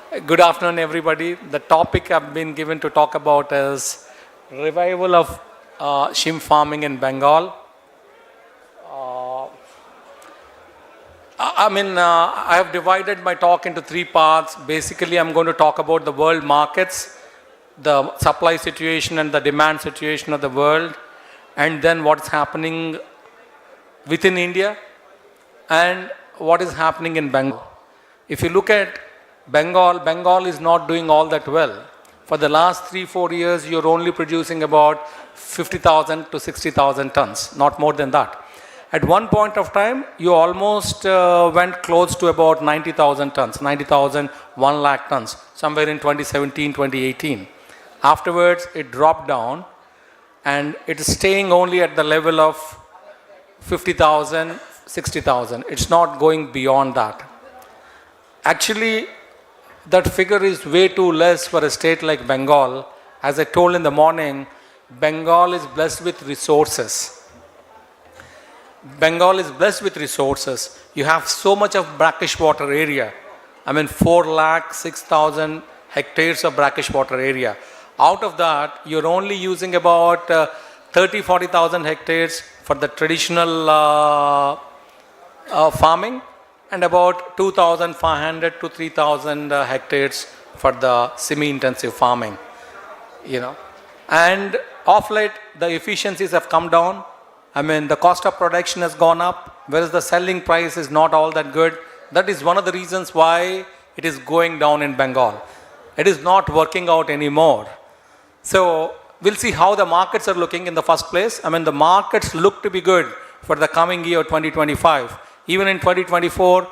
Good afternoon, everybody. The topic I've been given to talk about is revival of shrimp farming in Bengal. I have divided my talk into three parts. Basically, I'm going to talk about the world markets, the supply situation and the demand situation of the world, and then what's happening within India and what is happening in Bengal. If you look at Bengal is not doing all that well. For the last 3-4 years, you're only producing about 50,000 to 60,000 tons, not more than that. At one point of time, you almost went close to about 90,000 tons, 90,000, 1 lakh tons, somewhere in 2017, 2018. Afterwards, it dropped down and it is staying only at the level of 50,000, 60,000. It's not going beyond that. Actually, that figure is way too less for a state like Bengal. As I told in the morning, Bengal is blessed with resources. Bengal is blessed with resources. You have so much of brackish water area. 4,06,000 hectares of brackish water area. Out of that, you're only using about 40,000 hectares for the traditional farming, and about 2,500 to 3,000 hectares for the semi-intensive farming, And of late, the efficiencies have come down. The cost of production has gone up, whereas the selling price is not all that good. That is one of the reasons why it is going down in Bengal. It is not working out anymore. So we'll see how the markets are looking in the first place. The markets look to be good for the coming year, 2025. Even in 2024,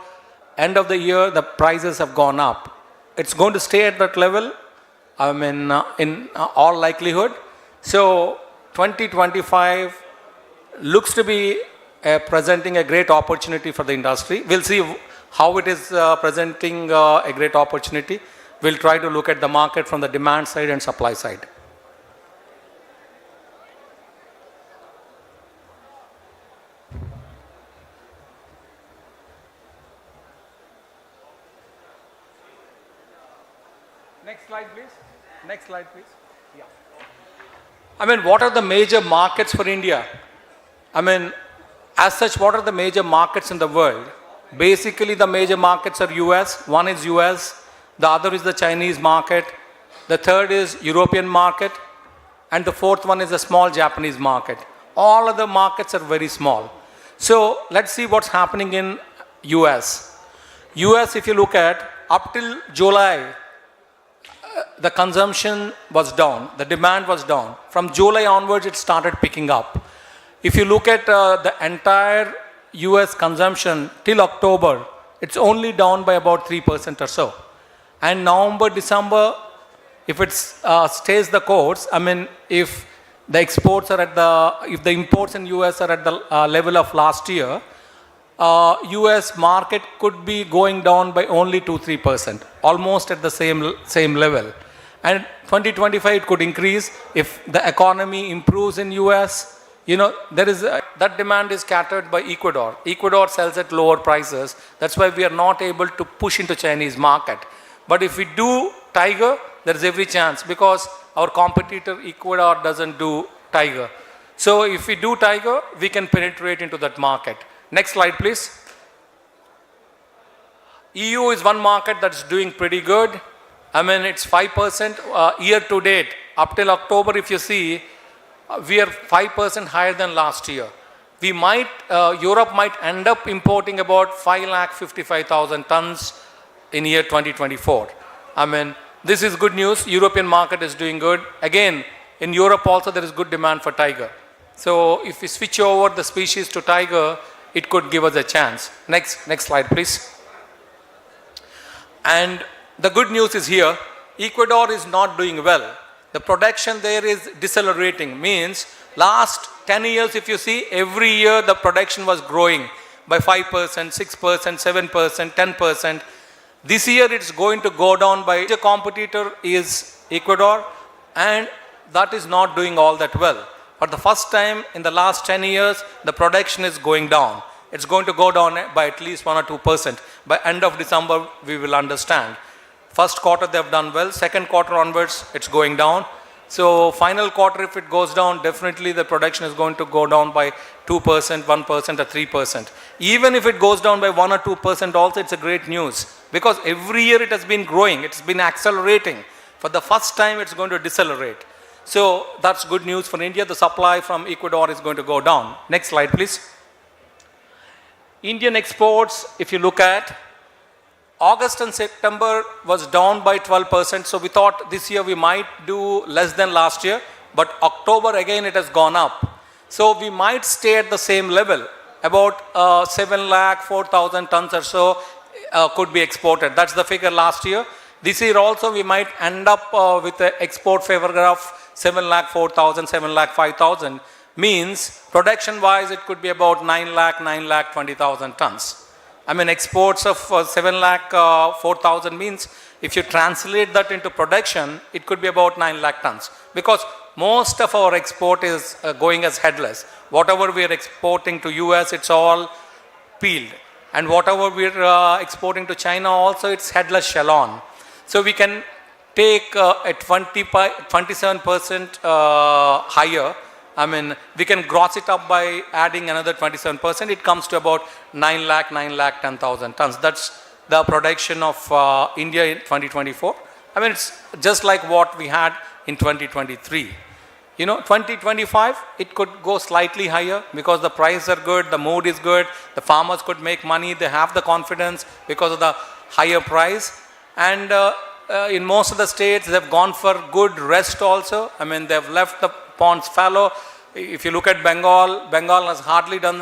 end of the year, the prices have gone up. It's going to stay at that level, in all likelihood. So 2025 looks to be presenting a great opportunity for the industry. We'll see how it is presenting a great opportunity. We'll try to look at the market from the demand side and supply side. Next slide, please. Next slide, please. Yeah. What are the major markets for India? As such, what are the major markets in the world? Basically, the major markets are US. One is US. The other is the Chinese market. The third is European market. And the fourth one is the small Japanese market. All other markets are very small. So let's see what's happening in US. US, if you look at, up till July, the consumption was down, the demand was down. From July onwards, it started picking up. If you look at the entire US consumption till October, it's only down by about 3% or so. And November, December, if it stays the course, if the exports are if the imports in US are at the level of last year, US market could be going down by only 2-3%, almost at the same level. And 2025 it could increase if the economy improves in US. There is that demand is catered by Ecuador. Ecuador sells at lower prices. That's why we are not able to push into Chinese market. But if we do Tiger, there is every chance because our competitor Ecuador doesn't do Tiger. So if we do Tiger, we can penetrate into that market. Next slide, please. EU is one market that's doing pretty good. It's 5% year to date. Up till October, if you see, we are 5% higher than last year. Europe might end up importing about 5,55,000 tons in year 2024. This is good news. European market is doing good. Again, in Europe also there is good demand for Tiger. So if we switch over the species to Tiger, it could give us a chance. Next slide, please. And the good news is here, Ecuador is not doing well. The production there is decelerating, means last 10 years if you see, every year the production was growing by 5%, 6%, 7%, 10%. This year it's going to go down by, the competitor is Ecuador, and that is not doing all that well. For the first time in the last 10 years, the production is going down. It's going to go down by at least 1 or 2%. By end of December, we will understand. First quarter they have done well, second quarter onwards it's going down. So final quarter if it goes down, definitely the production is going to go down by 2%, 1% or 3%. Even if it goes down by 1 or 2% also, it's a great news, because every year it has been growing, it's been accelerating. For the first time it's going to decelerate. So that's good news for India. The supply from Ecuador is going to go down. Next slide please. Indian exports, if you look at, August and September was down by 12%, so we thought this year we might do less than last year, but October again it has gone up. So we might stay at the same level, about 7,04,000 tons or so could be exported. That's the figure last year. This year also we might end up with an export figure of 7,04,000, 7,05,000, means production wise it could be about 9,20,000 tons. I mean, exports of 7,04,000 means if you translate that into production, it could be about 9 lakh tons, because most of our export is going as headless. Whatever we are exporting to US, it's all peeled, and whatever we are exporting to China also, it's headless shell on. So we can take a 27% higher. I mean, we can gross it up by adding another 27%. It comes to about 9,10,000 tons. That's the production of India in 2024. I mean, it's just like what we had in 2023. You know, 2025, it could go slightly higher because the prices are good, the mood is good, the farmers could make money, they have the confidence because of the higher price. And in most of the states, they've gone for good rest also. I mean, they've left the ponds fallow. If you look at Bengal, Bengal has hardly done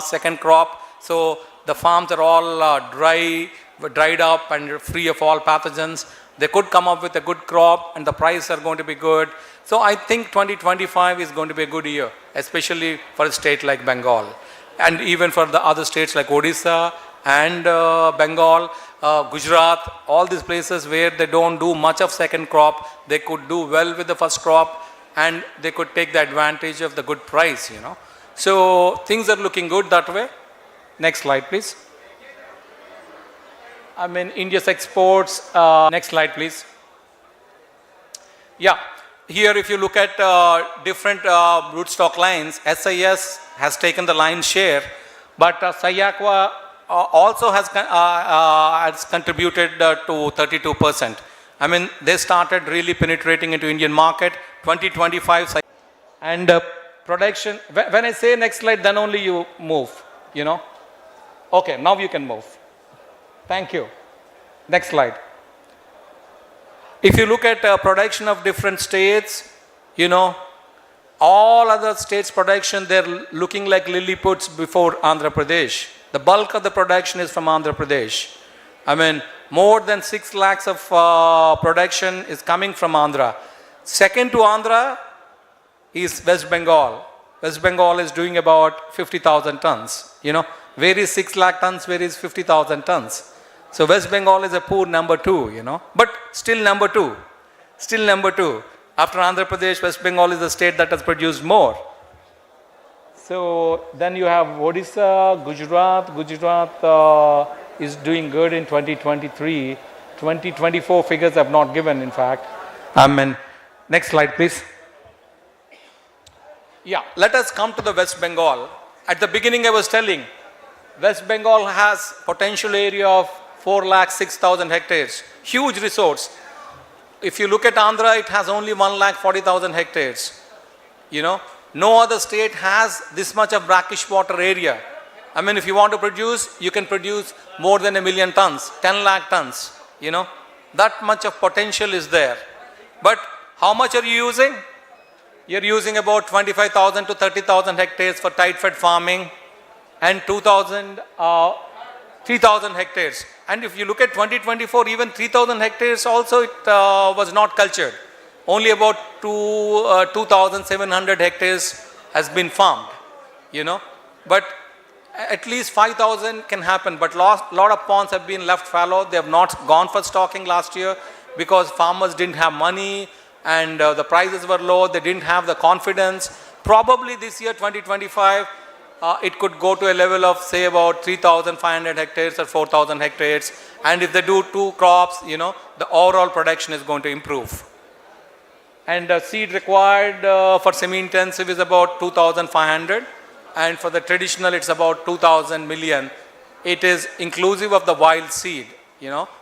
second crop. So the farms are all dried up and free of all pathogens. They could come up with a good crop and the prices are going to be good. So I think 2025 is going to be a good year, especially for a state like Bengal. And even for the other states like Odisha and Bengal, Gujarat, all these places where they don't do much of second crop, they could do well with the first crop and they could take the advantage of the good price, you know. So things are looking good that way. Next slide, please. I mean, India's exports. Next slide, please. Yeah, here if you look at different broodstock lines, SIS has taken the lion's share, but Aqua also has contributed to 32%. I mean, they started really penetrating into Indian market. 2025 and production. When I say next slide, then only you move, you know. Okay, now you can move. Thank you. Next slide. If you look at production of different states, you know, all other states' production, they're looking like Lilliputs before Andhra Pradesh. The bulk of the production is from Andhra Pradesh. I mean, more than 6 lakhs of production is coming from Andhra. Second to Andhra is West Bengal. West Bengal is doing about 50,000 tons. You know, where is 6 lakh tons, where is 50,000 tons? So West Bengal is a poor number 2, you know, but still number 2. Still number 2. After Andhra Pradesh, West Bengal is the state that has produced more. So then you have Odisha, Gujarat. Gujarat is doing good in 2023. 2024 figures have not given, in fact. Next slide, please. Yeah, let us come to the West Bengal. At the beginning I was telling, West Bengal has potential area of 4,06,000 hectares. Huge resource. If you look at Andhra, it has only 1,40,000 hectares. You know, no other state has this much of brackish water area. I mean, if you want to produce, you can produce more than 1 million tons, 10 lakh tons, you know. That much of potential is there. But how much are you using? You're using about 25,000 to 30,000 hectares for tight-fed farming and 3,000 hectares. And if you look at 2024, even 3,000 hectares also it was not cultured. Only about 2,700 hectares has been farmed, you know. But at least 5,000 can happen. But lot of ponds have been left fallow. They have not gone for stocking last year because farmers didn't have money and the prices were low. They didn't have the confidence. Probably this year, 2025, it could go to a level of say about 3,500 hectares or 4,000 hectares. And if they do 2 crops, the overall production is going to improve. And the seed required for semi-intensive is about 2,500, and for the traditional it's about 2,000 million. It is inclusive of the wild seed,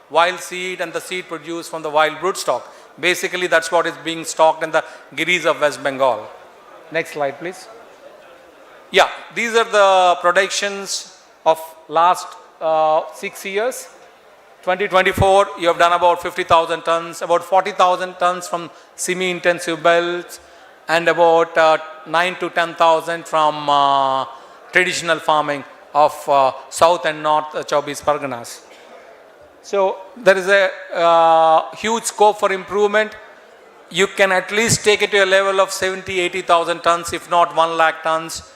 wild seed and the seed produced from the wild broodstock. Basically that's what is being stocked in the Giris of West Bengal. Next slide please. Yeah, these are the productions of last 6 years. 2024, you have done about 50,000 tons, about 40,000 tons from semi-intensive belts, and about 9 to 10,000 from traditional farming of South and North 24 Parganas. So there is a huge scope for improvement. You can at least take it to a level of 70, 80,000 tons, if not 1 lakh tons.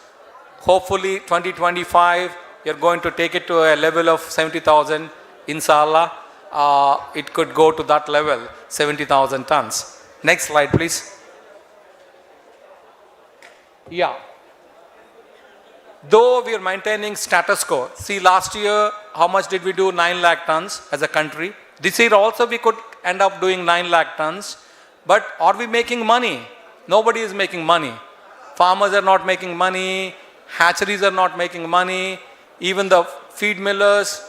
Hopefully 2025, you're going to take it to a level of 70,000. Inshallah, it could go to that level, 70,000 tons. Next slide, please. Yeah. Though we are maintaining status quo, see last year, how much did we do? 9 lakh tons as a country. This year also we could end up doing 9 lakh tons. But are we making money? Nobody is making money. Farmers are not making money. Hatcheries are not making money. Even the feed millers,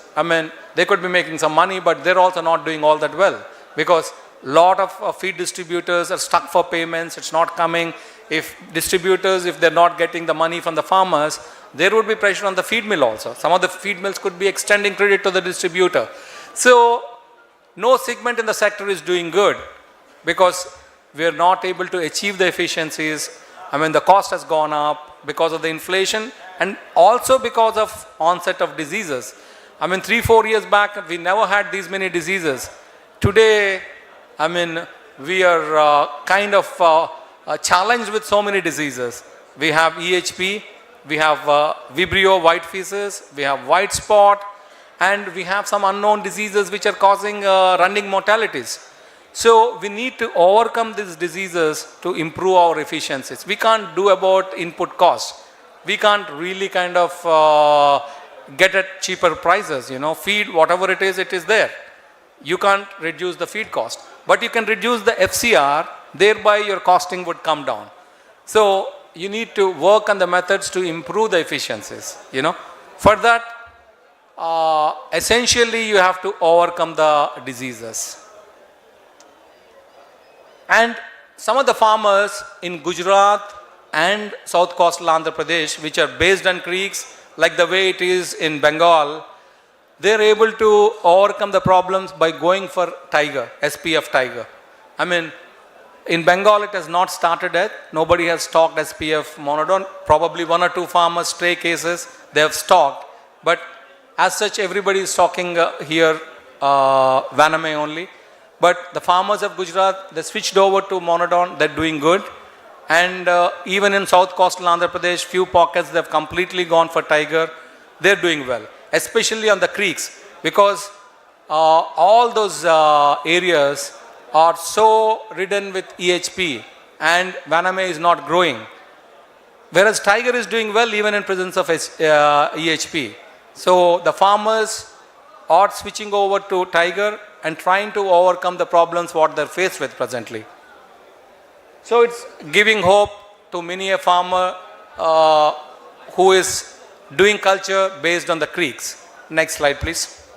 they could be making some money, but they're also not doing all that well, because a lot of feed distributors are stuck for payments. It's not coming. If distributors, if they're not getting the money from the farmers, there would be pressure on the feed mill also. Some of the feed mills could be extending credit to the distributor. So no segment in the sector is doing good, because we are not able to achieve the efficiencies. The cost has gone up because of the inflation, and also because of onset of diseases. 3-4 years back, we never had these many diseases. Today, we are kind of challenged with so many diseases. We have EHP, we have Vibrio white feces, we have white spot, and we have some unknown diseases which are causing running mortalities. So we need to overcome these diseases to improve our efficiencies. We can't do about input cost. We can't really kind of get at cheaper prices, feed, whatever it is there. You can't reduce the feed cost, but you can reduce the FCR, thereby your costing would come down. So you need to work on the methods to improve the efficiencies, For that, essentially you have to overcome the diseases. And some of the farmers in Gujarat and South Coastal Andhra Pradesh, which are based on creeks, like the way it is in Bengal, they're able to overcome the problems by going for tiger, SPF tiger. In Bengal it has not started yet. Nobody has stocked SPF monodon. Probably 1 or 2 farmers, stray cases, they have stocked. But as such, everybody is stocking here, Vaname only. But the farmers of Gujarat, they switched over to monodon, they're doing good. And even in South Coastal Andhra Pradesh, few pockets, they've completely gone for tiger. They're doing well, especially on the creeks, because all those areas are so ridden with EHP, and Vaname is not growing. Whereas tiger is doing well even in presence of EHP. So the farmers are switching over to tiger and trying to overcome the problems what they're faced with presently. So it's giving hope to many a farmer who is doing culture based on the creeks. Next slide please.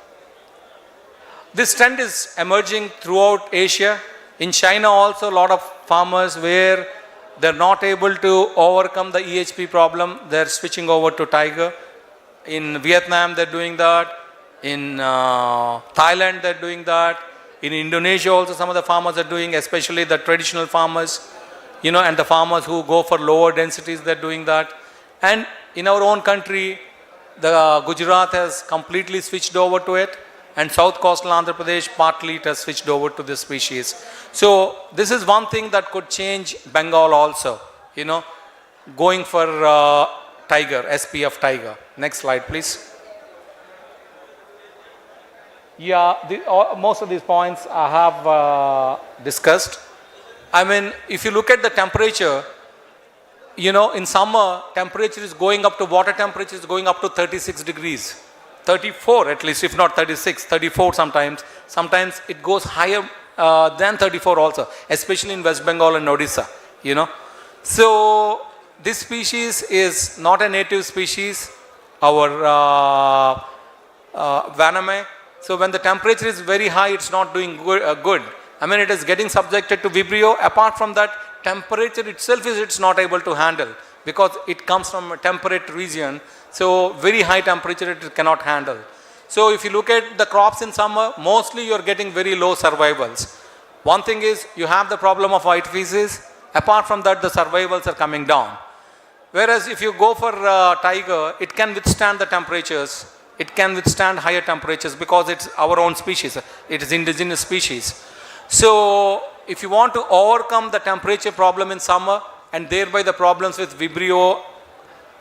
This trend is emerging throughout Asia. In China also, a lot of farmers where they're not able to overcome the EHP problem, they're switching over to tiger. In Vietnam they're doing that. In Thailand they're doing that. In Indonesia also some of the farmers are doing, especially the traditional farmers, and the farmers who go for lower densities, they're doing that. And in our own country, the Gujarat has completely switched over to it, and South Coastal Andhra Pradesh partly it has switched over to this species. So this is one thing that could change Bengal also, going for tiger, SPF tiger. Next slide please. Yeah, most of these points I have discussed. If you look at the temperature, in summer, temperature is going up to, water temperature is going up to 36 degrees. 34 at least, if not 36, 34 sometimes. Sometimes it goes higher than 34 also, especially in West Bengal and Odisha, So, this species is not a native species, our Vaname. So, when the temperature is very high, it's not doing good. I mean, it is getting subjected to Vibrio. Apart from that, temperature itself it's not able to handle because it comes from a temperate region. So, very high temperature it cannot handle. So, if you look at the crops in summer, mostly you are getting very low survivals. One thing is you have the problem of white feces. Apart from that, the survivals are coming down. Whereas if you go for tiger, it can withstand the temperatures. It can withstand higher temperatures because it's our own species. It is indigenous species. So, if you want to overcome the temperature problem in summer and thereby the problems with Vibrio,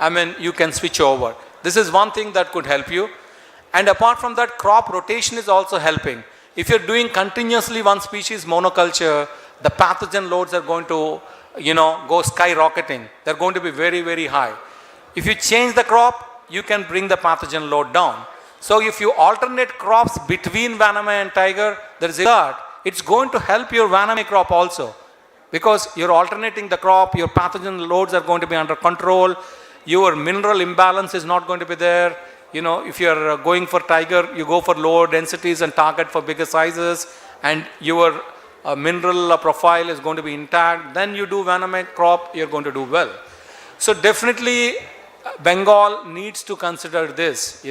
I mean, you can switch over. This is one thing that could help you. And apart from that, crop rotation is also helping. If you're doing continuously one species monoculture, the pathogen loads are going to, go skyrocketing. They're going to be very, very high. If you change the crop, you can bring the pathogen load down. So, if you alternate crops between Vaname and tiger, there is a that. It's going to help your Vaname crop also. Because you're alternating the crop, your pathogen loads are going to be under control, your mineral imbalance is not going to be there. If you're going for tiger, you go for lower densities and target for bigger sizes, and your mineral profile is going to be intact. Then you do Vaname crop, you're going to do well. So definitely Bengal needs to consider this,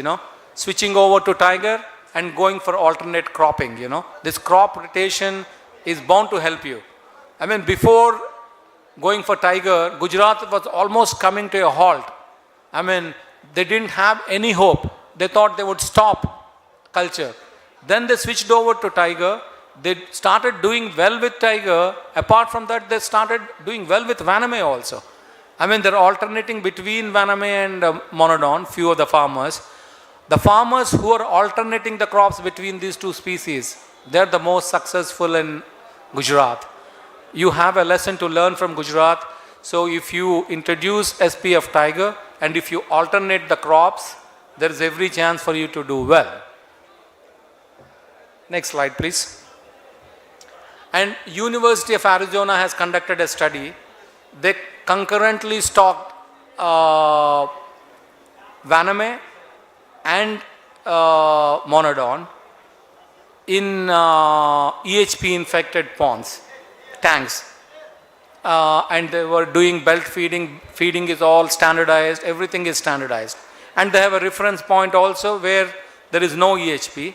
switching over to tiger and going for alternate cropping, This crop rotation is bound to help you. I mean, before going for tiger, Gujarat was almost coming to a halt. I mean, they didn't have any hope. They thought they would stop culture. Then they switched over to tiger. They started doing well with tiger. Apart from that, they started doing well with Vaname also. I mean, they're alternating between Vaname and Monodon, few of the farmers. The farmers who are alternating the crops between these two species, they're the most successful in Gujarat. You have a lesson to learn from Gujarat. So if you introduce SPF tiger and if you alternate the crops, there is every chance for you to do well. Next slide, please. And University of Arizona has conducted a study. They concurrently stocked Vaname and Monodon in EHP infected ponds, tanks. And they were doing belt feeding. Feeding is all standardized. Everything is standardized. And they have a reference point also where there is no EHP.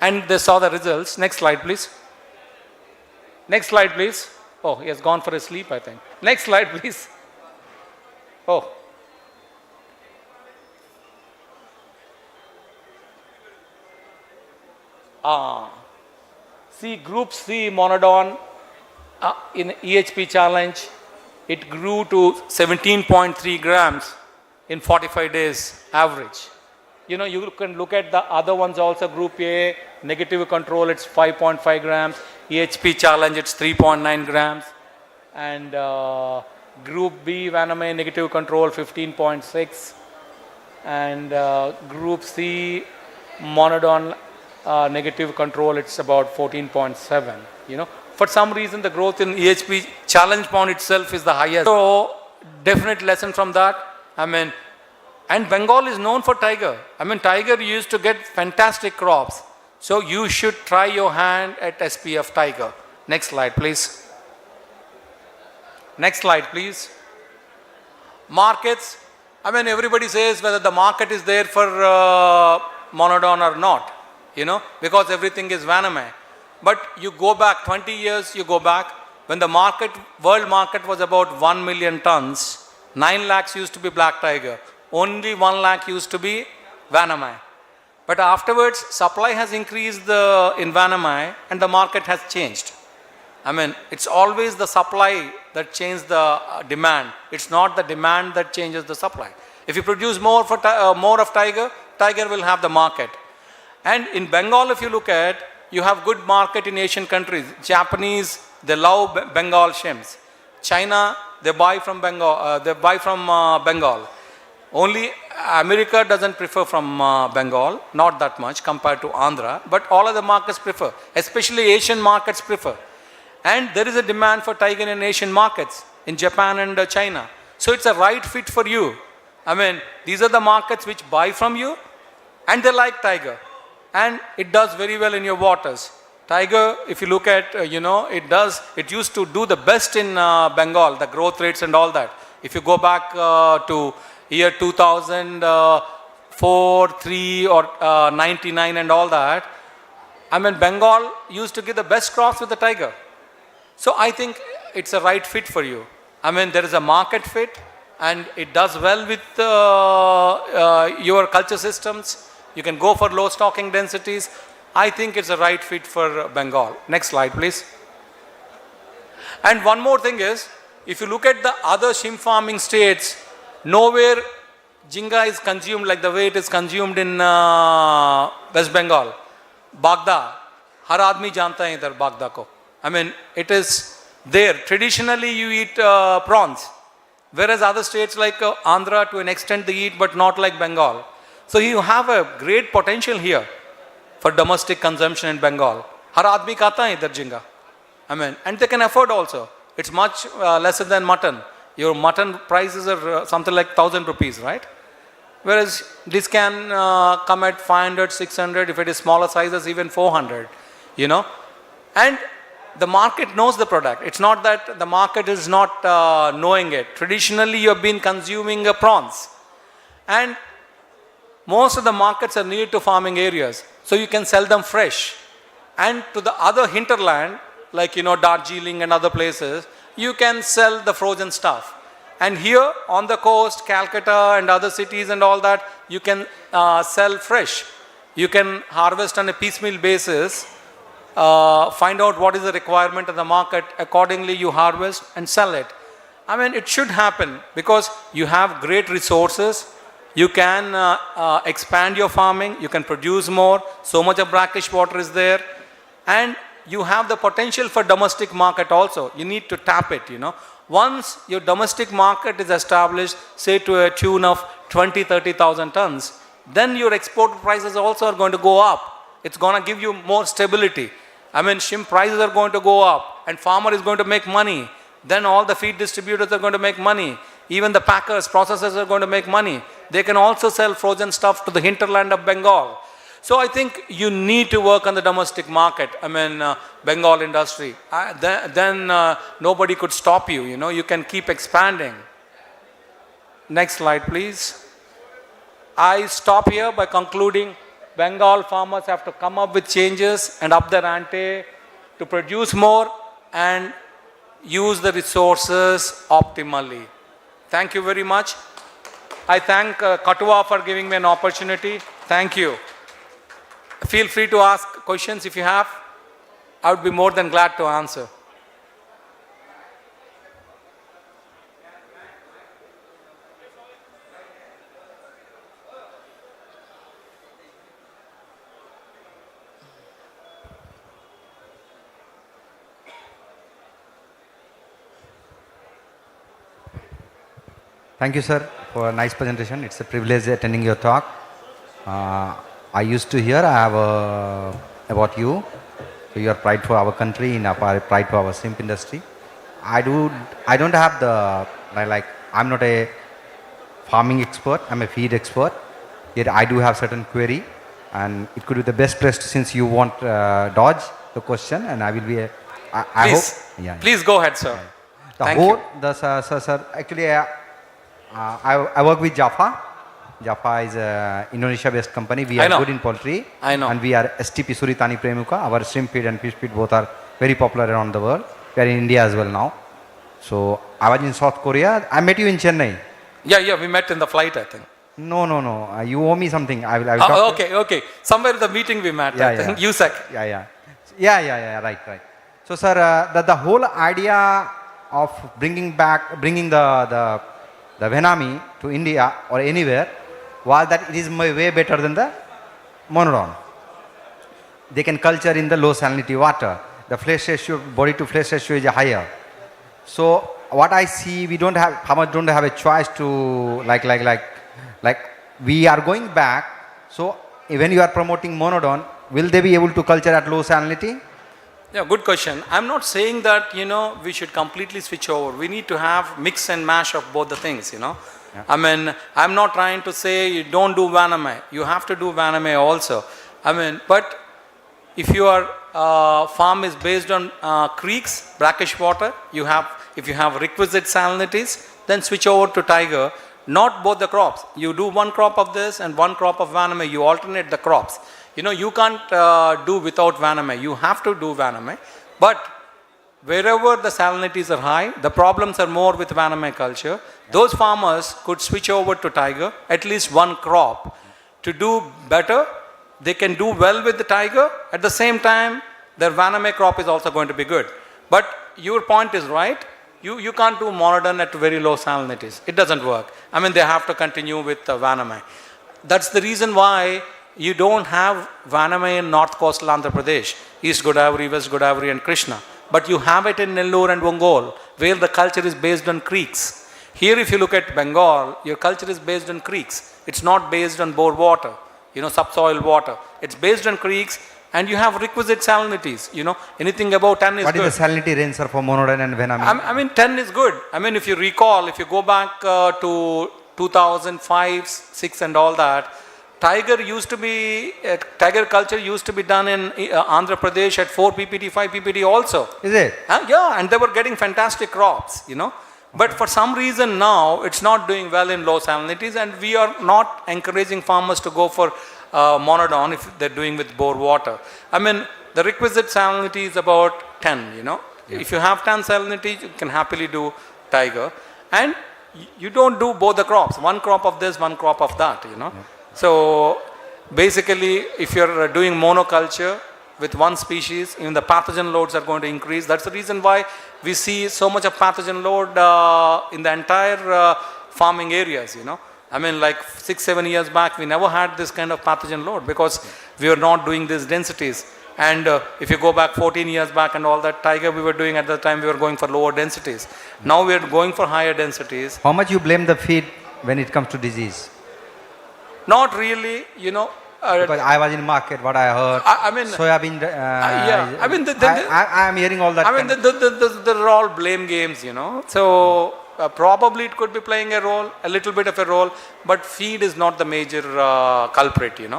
And they saw the results. Next slide, please. Next slide, please. Oh, he has gone for a sleep, I think. Next slide, please. Oh. See, Group C Monodon in EHP challenge, it grew to 17.3 grams in 45 days average. You can look at the other ones also. Group A, negative control, it's 5.5 grams. EHP challenge, it's 3.9 grams. And Group B, Vaname, negative control, 15.6. And Group C, Monodon, negative control, it's about 14.7. For some reason, the growth in EHP challenge pond itself is the highest. So, definite lesson from that. I mean, and Bengal is known for tiger. I mean, tiger used to get fantastic crops. So, you should try your hand at SPF tiger. Next slide, please. Next slide, please. Markets. I mean, everybody says whether the market is there for Monodon or not, because everything is Vaname. But you go back 20 years, you go back, when the world market was about 1 million tons, 9 lakhs used to be black tiger. Only 1 lakh used to be Vaname. But afterwards, supply has increased in Vaname and the market has changed. I mean, it's always the supply that changes the demand. It's not the demand that changes the supply. If you produce more of tiger, tiger will have the market. And in Bengal, if you look at, you have good market in Asian countries. Japanese, they love Bengal shims. China, they buy from Bengal. Only America doesn't prefer from Bengal, not that much compared to Andhra, but all other markets prefer, especially Asian markets prefer. And there is a demand for tiger in Asian markets, in Japan and China. So it's a right fit for you. I mean, these are the markets which buy from you and they like tiger. And it does very well in your waters. Tiger, if you look at, it used to do the best in Bengal, the growth rates and all that. If you go back to year 2004, 3 or 99 and all that, I mean, Bengal used to give the best crops with the tiger. So I think it's a right fit for you. I mean, there is a market fit and it does well with your culture systems. You can go for low stocking densities. I think it's a right fit for Bengal. Next slide, please. And one more thing is, if you look at the other shrimp farming states, nowhere jhinga is consumed like the way it is consumed in West Bengal. Bagda, har aadmi janta hai idhar Bagda ko. I mean, it is there. Traditionally, you eat prawns, whereas other states like Andhra, to an extent, they eat, but not like Bengal. So you have a great potential here for domestic consumption in Bengal. Har aadmi khata hai idhar jhinga. I mean, and they can afford also. It's much lesser than mutton. Your mutton prices are something like 1,000 rupees, right? Whereas this can come at 500, 600, if it is smaller sizes, even 400, And the market knows the product. It's not that the market is not knowing it. Traditionally, you have been consuming prawns. And most of the markets are near to farming areas. So you can sell them fresh. And to the other hinterland, like, Darjeeling and other places, you can sell the frozen stuff. And here on the coast, Calcutta and other cities and all that, you can sell fresh. You can harvest on a piecemeal basis, find out what is the requirement of the market, accordingly you harvest and sell it. I mean, it should happen because you have great resources. You can expand your farming, you can produce more, so much of brackish water is there. And you have the potential for domestic market also. You need to tap it, Once your domestic market is established, say to a tune of 20, 30,000 tons, then your export prices also are going to go up. It's going to give you more stability. I mean, shrimp prices are going to go up and farmer is going to make money. Then all the feed distributors are going to make money. Even the packers, processors are going to make money. They can also sell frozen stuff to the hinterland of Bengal. So I think you need to work on the domestic market, Bengal industry. Then nobody could stop you, you can keep expanding. Next slide, please. I stop here by concluding Bengal farmers have to come up with changes and up their ante to produce more and use the resources optimally. Thank you very much. I thank Katua for giving me an opportunity. Thank you. Feel free to ask questions if you have. I would be more than glad to answer. Thank you, sir, for a nice presentation. It's a privilege attending your talk. I used to hear about you. So you are pride for our country, in our pride for our shrimp industry. I don't have I'm not a farming expert. I'm a feed expert. Yet I do have certain query, and it could be the best place since you want dodge the question, and I will be. I hope. Yeah. Please go ahead, sir. Sir. Actually, I work with Jaffa. Jaffa is an Indonesia-based company. We are good in poultry. I know. And we are STP Suritani Premuka. Our shrimp feed and fish feed both are very popular around the world. We are in India as well now. So I was in South Korea. I met you in Chennai. Yeah, we met in the flight, I think. No. You owe me something. I will talk. Okay. Somewhere in the meeting we met. I think USEC. Yeah. Right. So, sir, the whole idea of bringing the Venami to India or anywhere was that it is way better than the Monoron. They can culture in the low salinity water. The flesh ratio, body to flesh ratio is higher. So what I see, we don't have, farmers don't have a choice to like we are going back. So when you are promoting monodon, will they be able to culture at low salinity? Yeah, good question. I'm not saying that, we should completely switch over. We need to have mix and mash of both the things, Yeah. I mean, I'm not trying to say you don't do Vaname. You have to do Vaname also. I mean, but if your farm is based on creeks, brackish water, if you have requisite salinities, then switch over to Tiger. Not both the crops. You do one crop of this and one crop of Vaname. You alternate the crops. You can't do without Vaname. You have to do Vaname. But wherever the salinities are high, the problems are more with Vaname culture. Those farmers could switch over to Tiger, at least one crop. To do better, they can do well with the Tiger. At the same time, their Vaname crop is also going to be good. But your point is right. You can't do monodon at very low salinities. It doesn't work. I mean, they have to continue with Vaname. That's the reason why you don't have Vaname in North Coastal Andhra Pradesh, East Godavari, West Godavari and Krishna. But you have it in Nellore and Ongole, where the culture is based on creeks. Here if you look at Bengal, your culture is based on creeks. It's not based on bore water, subsoil water. It's based on creeks and you have requisite salinities, anything above 10 is What good. is the salinity range, sir, for monodon and Vaname? I mean 10 is good. I mean if you recall, if you go back to 2005, 6 and all that, Tiger culture used to be done in Andhra Pradesh at 4 ppt, 5 ppt also. Is it? Yeah, and they were getting fantastic crops, But for some reason now, it's not doing well in low salinities and we are not encouraging farmers to go for monodon if they're doing with bore water. I mean, the requisite salinity is about 10, Yeah. If you have 10 salinity, you can happily do Tiger. And you don't do both the crops, one crop of this, one crop of that, Yeah. So basically, if you're doing monoculture with one species, even the pathogen loads are going to increase. That's the reason why we see so much of pathogen load in the entire farming areas, I mean, like 6-7 years back, we never had this kind of pathogen load because we were not doing these densities. And if you go back 14 years back and all that, Tiger we were doing at the time, we were going for lower densities. Now we are going for higher densities. How much you blame the feed when it comes to disease? Not really, Because I was in market, what I heard. I mean, soybean. yeah, I mean, I am hearing all that. I mean, they're all blame games, So probably it could be playing a role, a little bit of a role, but feed is not the major culprit, Okay.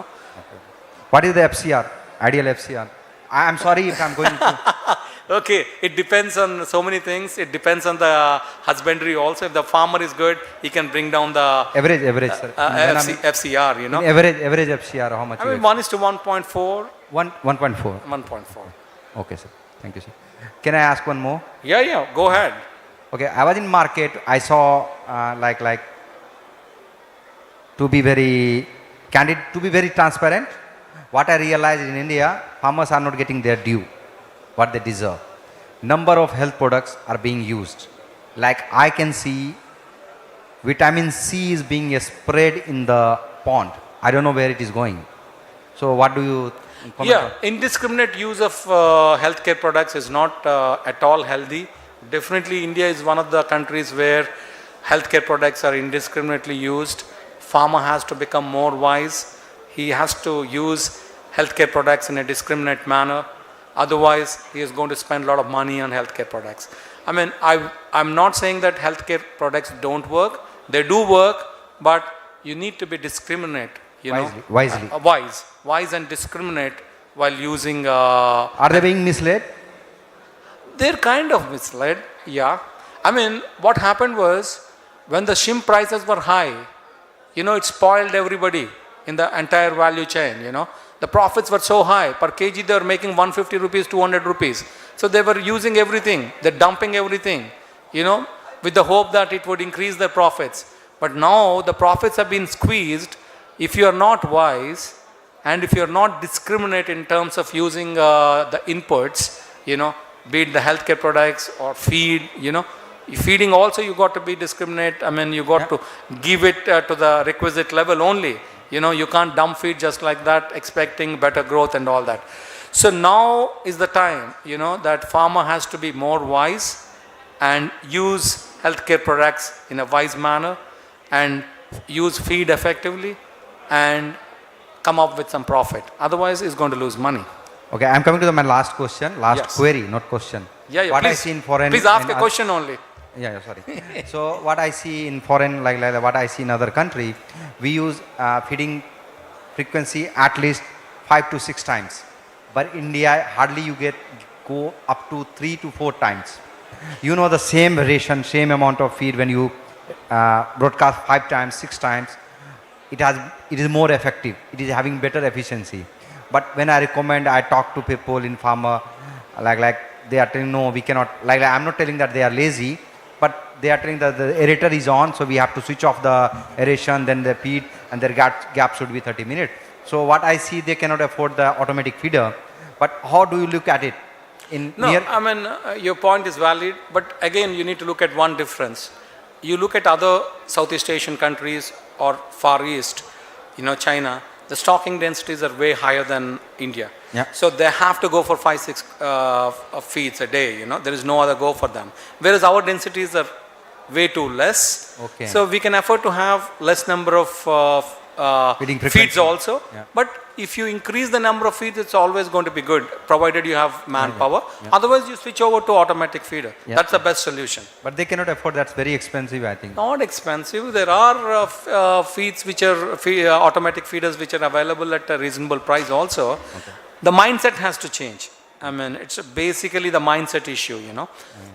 What is the FCR? Ideal FCR? I am sorry if I am going to. Okay, it depends on so many things. It depends on the husbandry also. If the farmer is good, he can bring down the Average, sir. FCR, Average FCR, how much? I mean, 1 is to 1.4. 1.4. 1.4. Okay, sir. Thank you, sir. Can I ask one more? Yeah, go ahead. Okay, I was in market. I saw to be very candid, to be very transparent. What I realized in India, farmers are not getting their due, what they deserve. Number of health products are being used. Like I can see vitamin C is being spread in the pond. I don't know where it is going. So what do you comment on? Indiscriminate use of healthcare products is not at all healthy. Definitely India is one of the countries where healthcare products are indiscriminately used. Farmer has to become more wise. He has to use healthcare products in a discriminate manner. Otherwise, he is going to spend a lot of money on healthcare products. I mean, I'm not saying that healthcare products don't work. They do work, but you need to be discriminate, Wisely. Wise and discriminate while using. Are they being misled? They're kind of misled, yeah. I mean, what happened was, when the shrimp prices were high, it spoiled everybody in the entire value chain, The profits were so high. Per kg, they were making 150 rupees, 200 rupees. So they were using everything. They're dumping everything, with the hope that it would increase their profits. But now the profits have been squeezed. If you are not wise and if you are not discriminate in terms of using the inputs, be it the healthcare products or feed, feeding also you got to be discriminate. I mean, you got to give it to the requisite level only. You can't dump feed just like that expecting better growth and all that. So now is the time, that farmer has to be more wise and use healthcare products in a wise manner and use feed effectively and come up with some profit. Otherwise, it's going to lose money. Okay, I'm coming to my last question, last Yes. query, not question. Yeah, What please, I see in foreign, please ask in a question only. Yeah, sorry. So what I see in foreign, like what I see in other country, we use feeding frequency at least 5 to 6 times. But India, hardly you go up to 3 to 4 times. You know the same ration, same amount of feed when you broadcast 5 times, 6 times, it is more effective. It is having better efficiency. But when I recommend, I talk to people in farmer, like they are telling, no, we cannot, I'm not telling that they are lazy, but they are telling that the aerator is on, so we have to switch off the aeration, then the feed, and their gap should be 30 minutes. So what I see, they cannot afford the automatic feeder. But how do you look at it? I mean, your point is valid, but again, you need to look at one difference. You look at other Southeast Asian countries or Far East, China, the stocking densities are way higher than India. Yeah. So they have to go for 5-6 feeds a day, there is no other go for them. Whereas our densities are way too less. Okay. So we can afford to have less number of Feeding feeds frequency. also. Yeah. But if you increase the number of feeds, it's always going to be good, provided you have manpower. Yeah. Otherwise, you switch over to automatic feeder. Yeah. That's the best solution. But they cannot afford, that's very expensive, I think. Not expensive. There are feeds which are automatic feeders which are available at a reasonable price also. Okay. The mindset has to change. I mean, it's basically the mindset issue,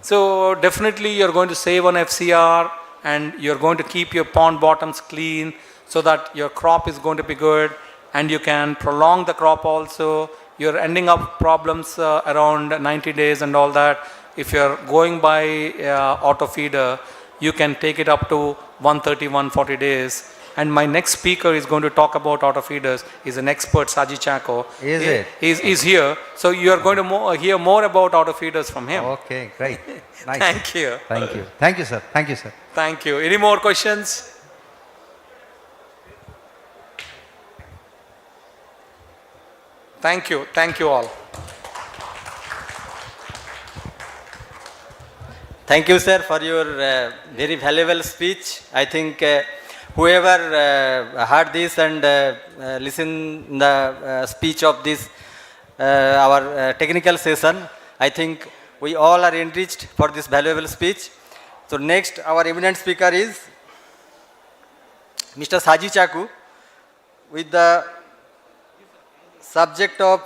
So definitely you're going to save on FCR and you're going to keep your pond bottoms clean so that your crop is going to be good and you can prolong the crop also. You're ending up problems around 90 days and all that. If you're going by auto feeder, you can take it up to 130, 140 days. And my next speaker is going to talk about auto feeders. He's an expert, Saji Chako. Is it? He's here. So you are going to hear more about auto feeders from him. Okay, great. Nice. Thank you. Thank you. Thank you, sir. Thank you, sir. Thank you. Any more questions? Thank you. Thank you all. Thank you, sir, for your very valuable speech. I think whoever heard this and listened the speech of this our technical session, I think we all are enriched for this valuable speech. So next, our eminent speaker is Mr. Saji Chaku with the subject of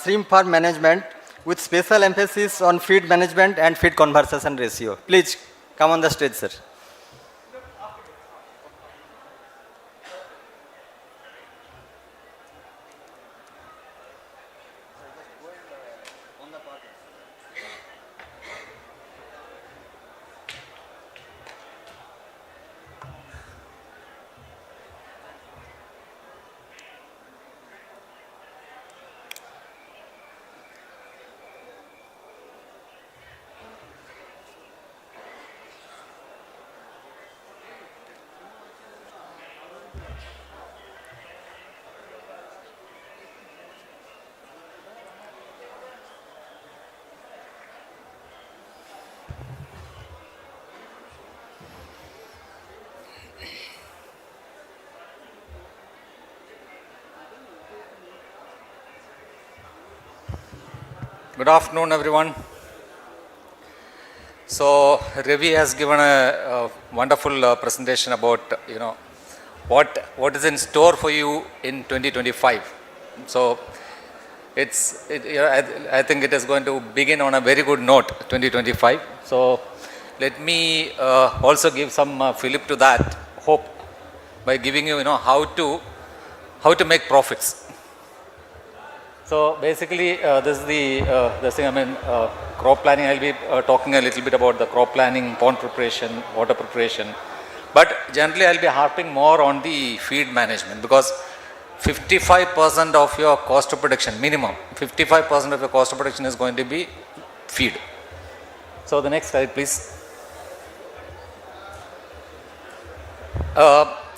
shrimp farm management with special emphasis on feed management and feed conversion ratio. Please come on the stage, sir. Good afternoon, everyone. So Ravi has given a wonderful presentation about what is in store for you in 2025. So I think it is going to begin on a very good note, 2025. So let me also give some fillip to that hope by giving you how to make profits. So basically, this is the thing. I mean, crop planning. I'll be talking a little bit about the crop planning, pond preparation, water preparation. But generally, I'll be harping more on the feed management because 55% of your cost of production, minimum, 55% of your cost of production is going to be feed. So the next slide, please.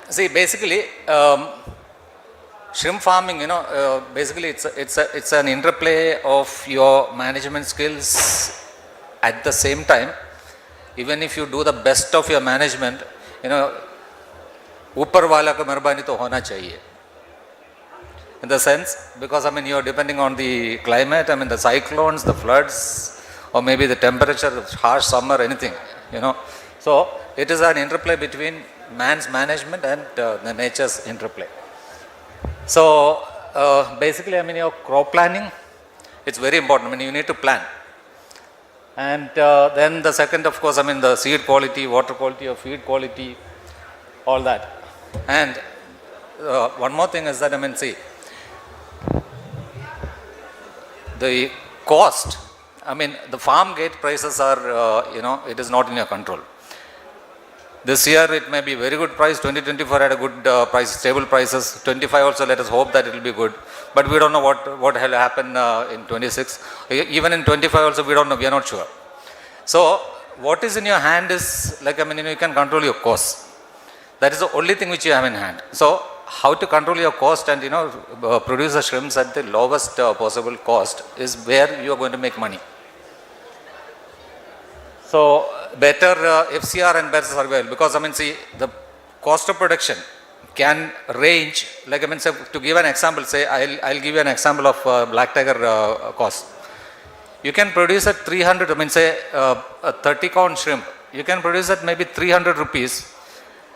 See, basically. Shrimp farming, basically it's an interplay of your management skills at the same time even if you do the best of your management, you know, ऊपर वाला का मेहरबानी तो होना चाहिए. In the sense, because I mean you are depending on the climate, I mean the cyclones, the floods, or maybe the temperature, harsh summer, anything, you know. So it is an interplay between man's management and the nature's interplay. So basically, I mean your crop planning, it's very important. I mean you need to plan. And then the second, of course, I mean the seed quality, water quality, or feed quality, all that. And one more thing is that, I mean, see, the cost, I mean, the farm gate prices are, you know, it is not in your control. This year it may be very good price, 2024 had a good price, stable prices, 25 also let us hope that it will be good. But we don't know what will happen in 26. Even in 25 also we don't know, we are not sure. So what is in your hand is, like, I mean, you know, you can control your cost. That is the only thing which you have in hand. So how to control your cost and, you know, produce the shrimps at the lowest possible cost is where you are going to make money. So better FCR and better survival, because I mean, see, the cost of production can range, like, I mean, say, to give an example, say I'll give you an example of black tiger cost. You can produce at 300, I mean, say a 30 count shrimp, you can produce at maybe 300 rupees.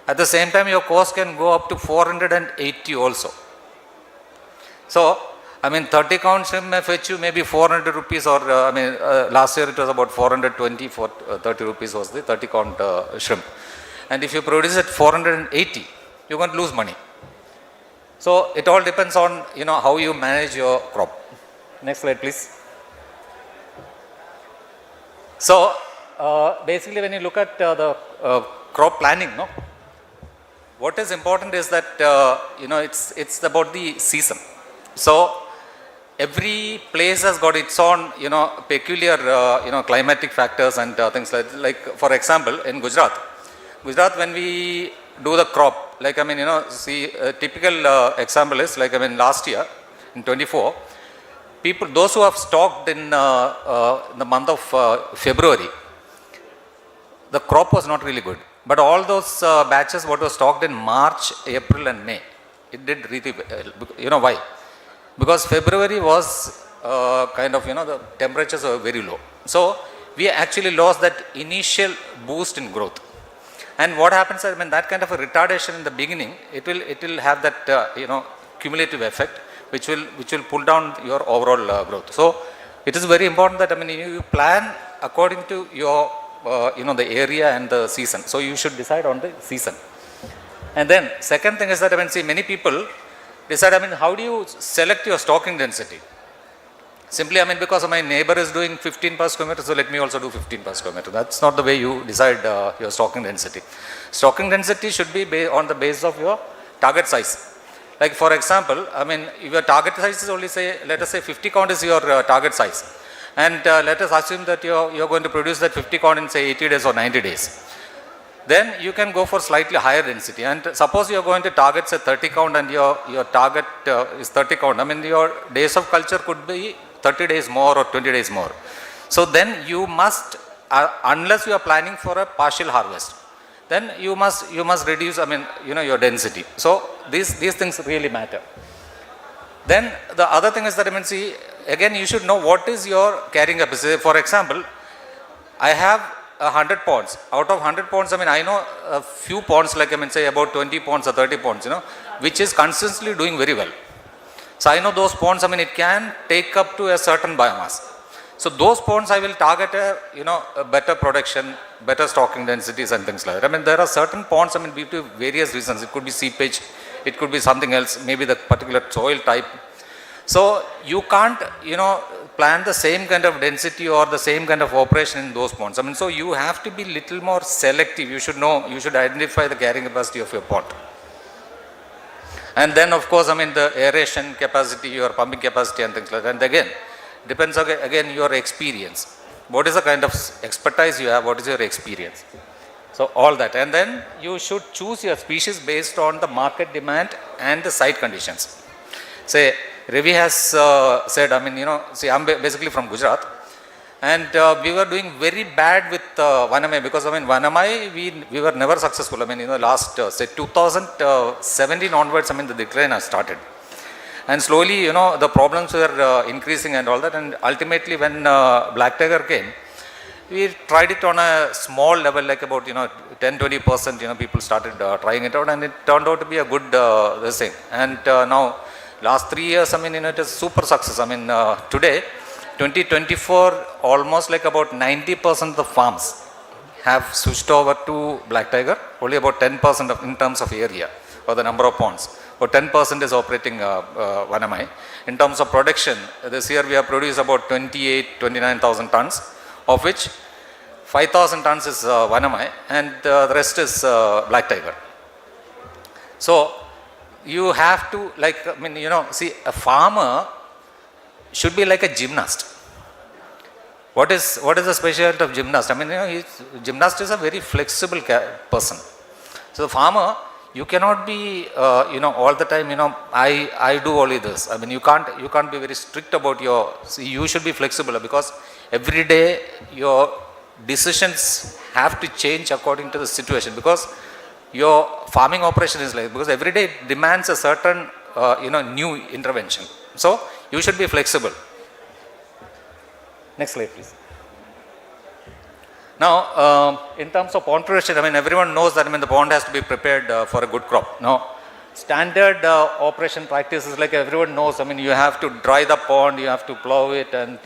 At the same time, your cost can go up to 480 also. So, I mean, 30 count shrimp may fetch you maybe 400 rupees, or I mean, last year it was about 420, 30 rupees was the 30 count shrimp. And if you produce at 480, you're going to lose money. So, it all depends on, you know, how you manage your crop. Next slide, please. So, basically, when you look at the crop planning, no, what is important is that, you know, it's about the season. So, every place has got its own, you know, peculiar, you know, climatic factors and things like, for example, in Gujarat, when we do the crop, like, I mean, you know, see, a typical example is, like, I mean, last year, in 24, people, those who have stocked in the month of February, the crop was not really good. But all those batches what was stocked in March, April and May, it did really well. You know why? Because February was kind of, you know, the temperatures were very low. So we actually lost that initial boost in growth. And what happens is, I mean, that kind of a retardation in the beginning, it will have that, you know, cumulative effect, which will pull down your overall growth. So it is very important that, I mean, you plan according to your you know, the area and the season. So you should decide on the season. And then second thing is that, I mean, see, many people decide, I mean, how do you select your stocking density? Simply, I mean, because my neighbor is doing 15 per square meter, so let me also do 15 per square meter. That's not the way you decide your stocking density. Stocking density should be on the basis of your target size. Like, for example, I mean, if your target size is only, say, let us say 50 count is your target size. And let us assume that you're going to produce that 50 count in, say, 80 days or 90 days. Then you can go for slightly higher density. And suppose you're going to target, say, 30 count and your target is 30 count. I mean, your days of culture could be 30 days more or 20 days more. So then you must, unless you are planning for a partial harvest, then you must reduce, I mean, you know, your density. So these things really matter. Then the other thing is that, I mean, see, again, you should know what is your carrying capacity. For example, I have 100 ponds. Out of 100 ponds, I mean, I know a few ponds, like, I mean, say about 20 ponds or 30 ponds, you know, which is consistently doing very well. So I know those ponds, I mean, it can take up to a certain biomass. So those ponds I will target a better production, better stocking densities and things like that. I mean, there are certain ponds, I mean, due to various reasons. It could be seepage, it could be something else, maybe the particular soil type. So you can't, plan the same kind of density or the same kind of operation in those ponds. I mean, so you have to be little more selective. You should know, you should identify the carrying capacity of your pond. And then, of course, I mean, the aeration capacity, your pumping capacity and things like that. And again, depends again your experience. What is the kind of expertise you have? What is your experience? So all that. And then you should choose your species based on the market demand and the site conditions. Say, Ravi has said, I mean, see, I'm basically from Gujarat. And we were doing very bad with Vanamai because Vanamai we were never successful. Last say 2017 onwards, the decline has started. And slowly, the problems were increasing and all that. And ultimately, when Black Tiger came, we tried it on a small level, like about 10-20%. People started trying it out, and it turned out to be a good thing. And now, last 3 years, it is super success. Today, 2024, almost like about 90% of the farms have switched over to Black Tiger. Only about 10% in terms of area or the number of ponds. About 10% is operating Vanamai. In terms of production, this year we have produced about 29,000 tons, of which 5,000 tons is Vanamai, and the rest is Black Tiger. So you have to, see, a farmer should be like a gymnast. What is the specialty of gymnast? Gymnast is a very flexible person. So the farmer, you cannot be, all the time, I do only this. You can't be very strict about you should be flexible, because every day your decisions have to change according to the situation, because your farming operation is like, because every day it demands a certain, new intervention. So you should be flexible. Next slide, please. Now, in terms of pond preparation, everyone knows that the pond has to be prepared for a good crop. Now, standard operation practices, like everyone knows, you have to dry the pond, you have to plow it, and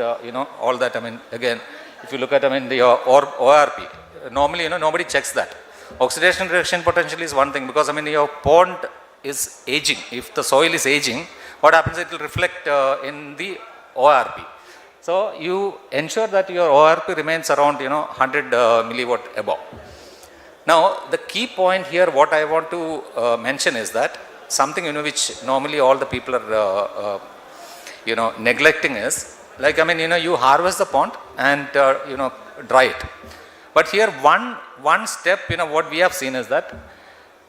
all that. Again, if you look at the ORP, normally nobody checks that. Oxidation reduction potential is one thing, because your pond is aging. If the soil is aging, what happens? It will reflect in the ORP. So you ensure that your ORP remains around 100 milliwatt above. Now the key point here, what I want to mention is that something which normally all the people are neglecting is, like you harvest the pond and dry it. But here one step what we have seen is that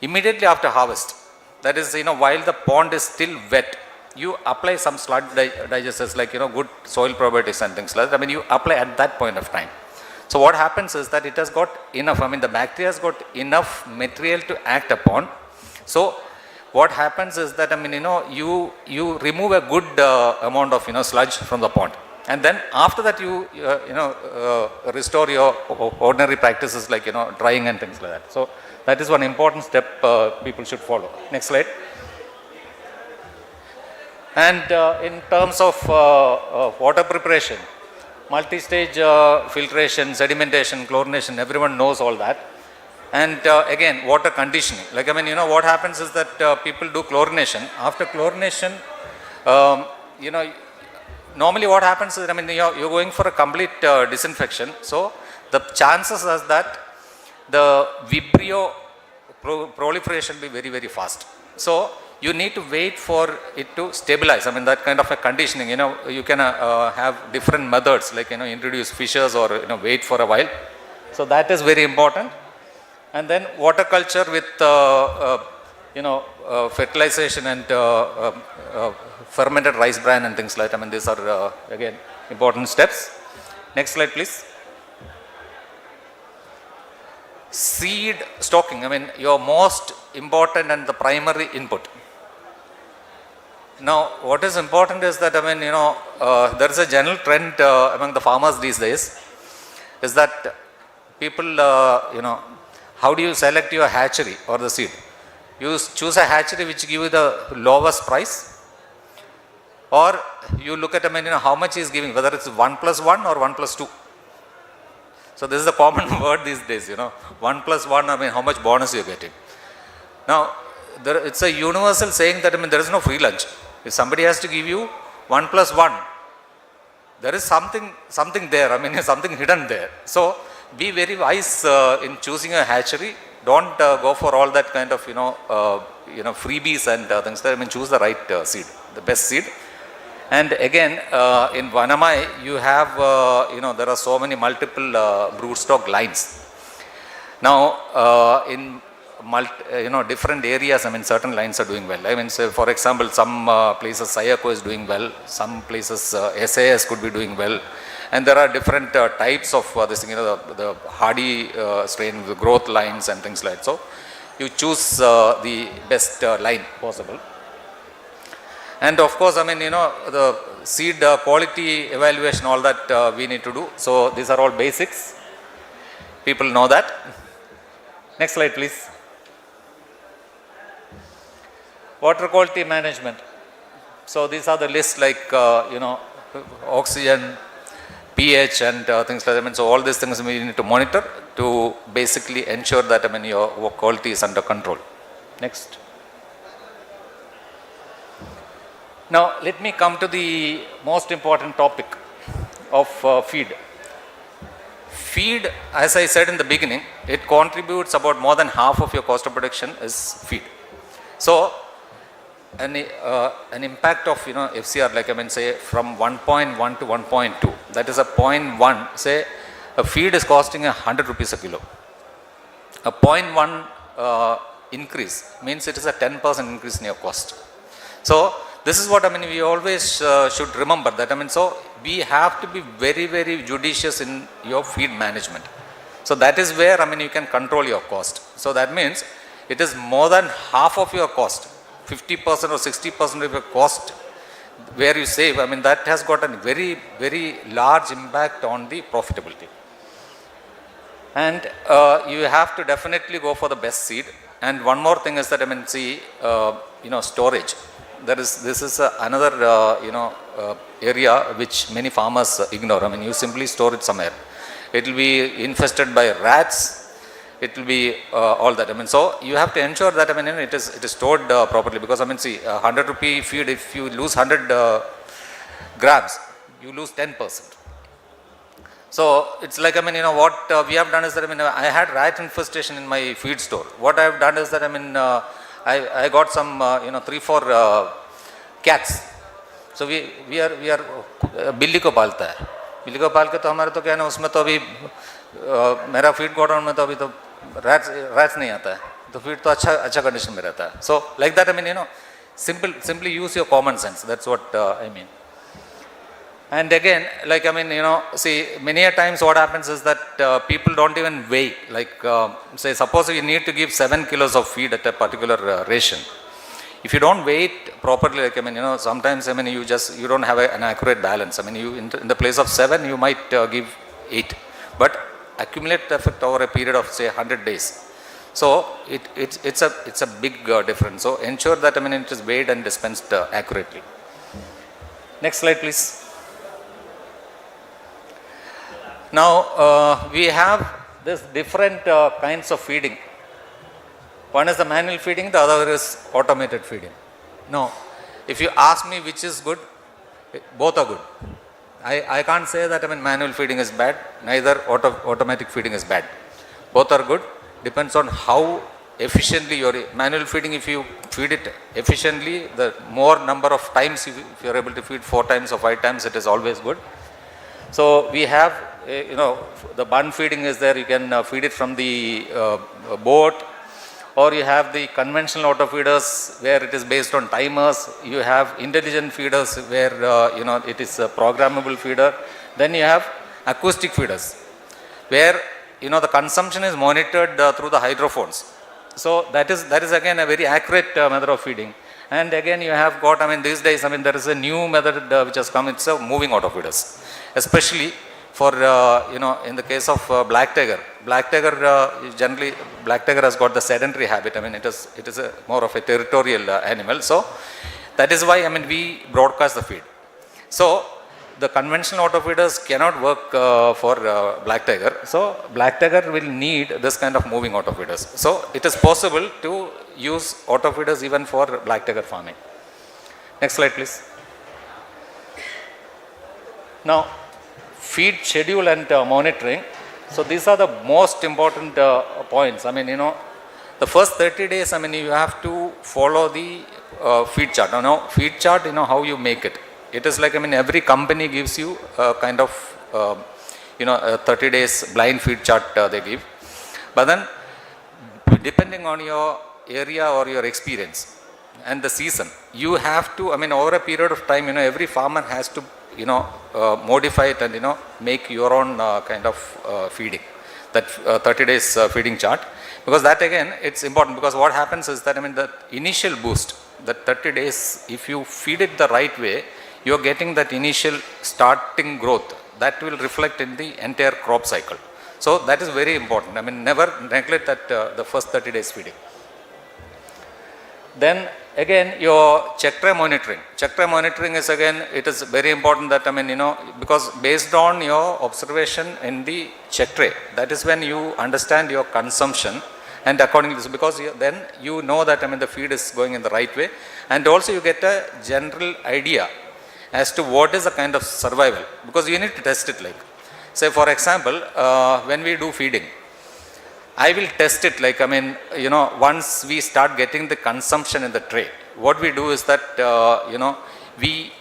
immediately after harvest, that is while the pond is still wet, you apply some sludge digesters, like good soil probiotics and things like that. You apply at that point of time. So what happens is that it has got enough, the bacteria has got enough material to act upon. So what happens is that you remove a good amount of sludge from the pond, and then after that you restore your ordinary practices, like drying and things like that. So that is one important step people should follow. Next slide. And in terms of water preparation, multi-stage filtration, sedimentation, chlorination, everyone knows all that. And again, water conditioning. Like what happens is that people do chlorination. After chlorination, normally what happens is you're going for a complete disinfection. So the chances is that the Vibrio proliferation will be very, very fast. So you need to wait for it to stabilize. That kind of a conditioning, you can have different methods, like, introduce fishers or, wait for a while. So that is very important. And then water culture with, fertilization and fermented rice bran and things like that. These are, again, important steps. Next slide, please. Seed stocking, your most important and the primary input. Now, what is important is that, there is a general trend among the farmers these days, is that people, how do you select your hatchery or the seed? You choose a hatchery which give you the lowest price, or you look at, how much he is giving, whether it's 1+1 or 1+2. So this is the common word these days, 1+1, how much bonus you are getting. Now, it's a universal saying that, there is no free lunch. If somebody has to give you 1+1, there is something there, something hidden there. So be very wise in choosing a hatchery. Don't go for all that kind of, freebies and things. Choose the right seed, the best seed. And again, in Vanamai, you have, there are so many multiple broodstock lines. Now, in different areas, I mean, certain lines are doing well. I mean, so for example, some places Sayako is doing well, some places SAS could be doing well, and there are different types of this thing, the hardy strain, the growth lines and things like that. So you choose the best line possible. And of course, I mean, the seed quality evaluation, all that we need to do. So these are all basics. People know that. Next slide, please. Water quality management. So these are the lists like, oxygen, pH and things like that. I mean, so all these things we need to monitor to basically ensure that, I mean, your quality is under control. Next. Now, let me come to the most important topic of feed. Feed, as I said in the beginning, it contributes about more than half of your cost of production is feed. So, an impact of FCR, like I mean, say from 1.1 to 1.2, that is a 0.1. Say a feed is costing 100 rupees a kilo. A 0.1 increase means it is a 10% increase in your cost. So this is what I mean, we always should remember that, I mean, so we have to be very, very judicious in your feed management. So that is where, I mean, you can control your cost. So that means it is more than half of your cost, 50% or 60% of your cost where you save. I mean, that has got a very, very large impact on the profitability. And you have to definitely go for the best seed. And one more thing is that, I mean, see, storage. This is another area which many farmers ignore. I mean, you simply store it somewhere. It will be infested by rats. It will be all that. I mean, so you have to ensure that, I mean, it is stored properly, because I mean, see, 100 rupee feed, if you lose 100 grams, you lose 10%. So it's like, I mean, what we have done is that, I mean, I had rat infestation in my feed store. What I have done is that, I mean, I got some 3-4 cats. So we are बिल्ली को पालता है. बिल्ली को पाल के तो हमारे तो क्या है ना, उसमें तो अभी मेरा फीड गोडाउन में तो अभी तो rats नहीं आता है, तो फीड तो अच्छा कंडीशन में रहता है. So like that, I mean, simply use your common sense. That's what I mean. And again, like, I mean, see, many a times what happens is that people don't even weigh. Like, say, suppose you need to give 7 kilos of feed at a particular ration. If you don't weigh it properly, like, I mean, sometimes, I mean, you don't have an accurate balance. I mean, you in the place of 7, you might give 8, but accumulate the effect over a period of, say, 100 days. So it's a big difference. So ensure that, I mean, it is weighed and dispensed accurately. Next slide, please. Now, we have this different kinds of feeding. One is the manual feeding, the other is automated feeding. Now, if you ask me which is good, both are good. I can't say that, I mean, manual feeding is bad, neither automatic feeding is bad. Both are good. Depends on how efficiently your manual feeding, if you feed it efficiently, the more number of times, if you are able to feed 4 times or 5 times, it is always good. So we have, the bun feeding is there. You can feed it from the boat, or you have the conventional auto feeders where it is based on timers. You have intelligent feeders where it is a programmable feeder. Then you have acoustic feeders where the consumption is monitored through the hydrophones. So that is again a very accurate method of feeding. And again, you have got, I mean, these days, I mean, there is a new method which has come. It's a moving auto feeders, especially for in the case of black tiger. Black tiger generally, black tiger has got the sedentary habit. I mean, it is a more of a territorial animal. So that is why, I mean, we broadcast the feed. So the conventional auto feeders cannot work for black tiger. So black tiger will need this kind of moving auto feeders. So it is possible to use auto feeders even for black tiger farming. Next slide, please. Now, feed schedule and monitoring. So these are the most important points. I mean, the first 30 days, I mean, you have to follow the feed chart. Feed chart, how you make it. It is like, I mean, every company gives you a kind of, a 30 days blind feed chart they give. But then depending on your area or your experience and the season, you have to, I mean, over a period of time, every farmer has to, modify it and, make your own kind of feeding, that 30 days feeding chart. Because that again, it's important, because what happens is that, the initial boost, that 30 days, if you feed it the right way, you're getting that initial starting growth that will reflect in the entire crop cycle. So that is very important. Never neglect that the first 30 days feeding. Then again, your check tray monitoring. Check tray monitoring is again, it is very important that, because based on your observation in the check tray, that is when you understand your consumption, and according to this, because then you know that, the feed is going in the right way, and also you get a general idea as to what is the kind of survival, because you need to test it. Like, say for example, when we do feeding, I will test it like, once we start getting the consumption in the tray, what we do is that, we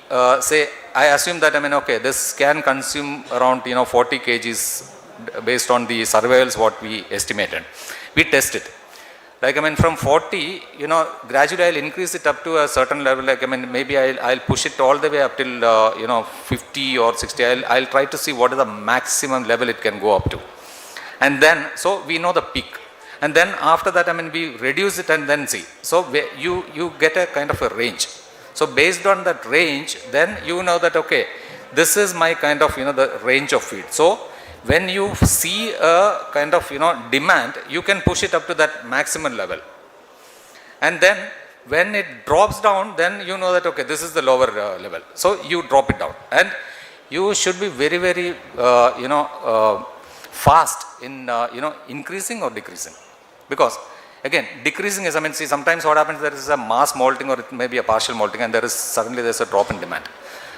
say, I assume that, okay, this can consume around, 40 kgs based on the survivals what we estimated. We test it. Like, from 40, gradually I'll increase it up to a certain level. Like, maybe I'll push it all the way up till, 50 or 60. I'll try to see what is the maximum level it can go up to. And then, so we know the peak. And then after that, we reduce it and then see. So you get a kind of a range. So based on that range, then you know that, okay, this is my kind of, the range of feed. So when you see a kind of, demand, you can push it up to that maximum level. And then when it drops down, then you know that, okay, this is the lower level. So you drop it down. And you should be very, very, fast in, increasing or decreasing. Because again, decreasing is, see, sometimes what happens, there is a mass molting or it may be a partial molting, and there is suddenly there's a drop in demand.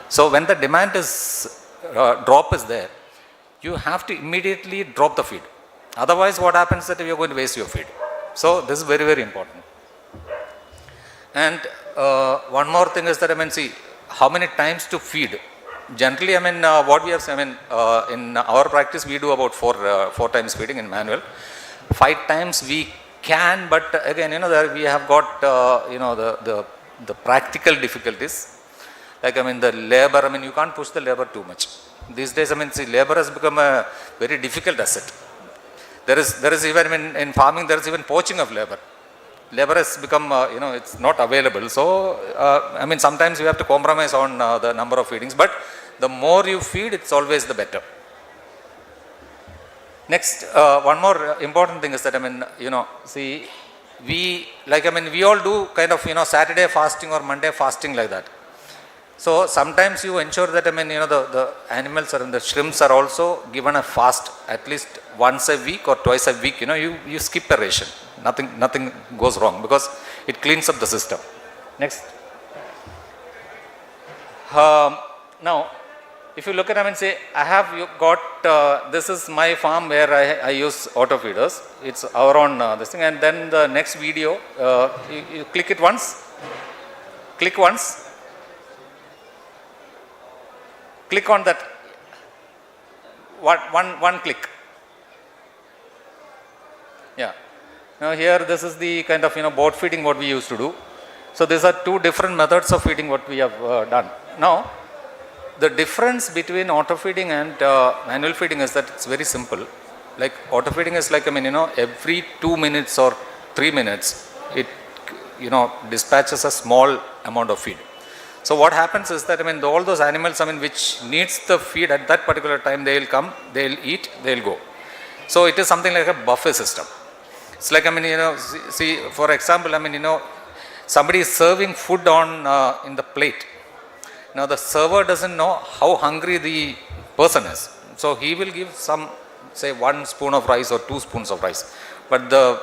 So when the demand is, drop is there, you have to immediately drop the feed. Otherwise what happens is that you're going to waste your feed. So this is very, very important. And one more thing is that, see, how many times to feed. Generally, what we have, in our practice, we do about four times feeding in manual. 5 times we can, but again, there we have got, the practical difficulties. Like, the labor, you can't push the labor too much. These days, see, labor has become a very difficult asset. There is even, in farming, there is even poaching of labor. Labor has become, it's not available. So, sometimes you have to compromise on the number of feedings, but the more you feed, it's always the better. Next, one more important thing is that, see, we all do kind of, Saturday fasting or Monday fasting like that. So sometimes you ensure that, the animals or the shrimps are also given a fast at least once a week or twice a week. You skip a ration. Nothing goes wrong because it cleans up the system. Next. Now, if you look at, say, I have got, this is my farm where I use auto feeders. It's our own this thing. And then the next video, you click it once. Click once. Click on that. One click. Yeah. Now here, this is the kind of, board feeding what we used to do. So these are 2 different methods of feeding what we have done. Now, the difference between auto feeding and manual feeding is that it's very simple. Like, auto feeding is like, every 2 minutes or 3 minutes, it, dispatches a small amount of feed. So what happens is that, all those animals, which needs the feed at that particular time, they will come, they will eat, they will go. So it is something like a buffet system. It's like, see, for example, somebody is serving food on, in the plate. Now the server doesn't know how hungry the person is. So he will give some, say, 1 spoon of rice or 2 spoons of rice. But the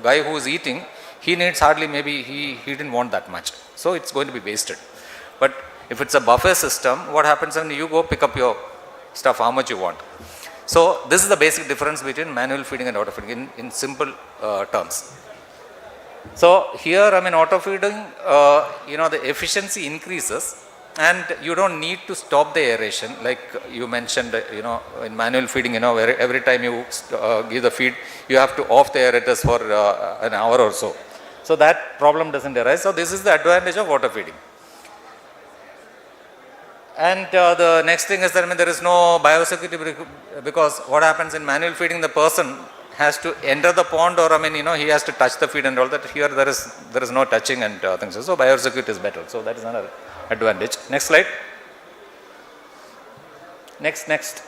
guy who is eating, he needs hardly, maybe he didn't want that much. So it's going to be wasted. But if it's a buffet system, what happens when you go pick up your stuff, how much you want. So this is the basic difference between manual feeding and auto feeding in simple terms. So here, auto feeding, the efficiency increases and you don't need to stop the aeration like you mentioned, in manual feeding, where every time you give the feed, you have to off the aerators for an hour or so. So that problem doesn't arise. So this is the advantage of water feeding. And the next thing is that there is no biosecurity, because what happens in manual feeding, the person has to enter the pond, or he has to touch the feed and all that. Here there is no touching and things. So biosecurity is better. So that is another advantage. Next slide. Next.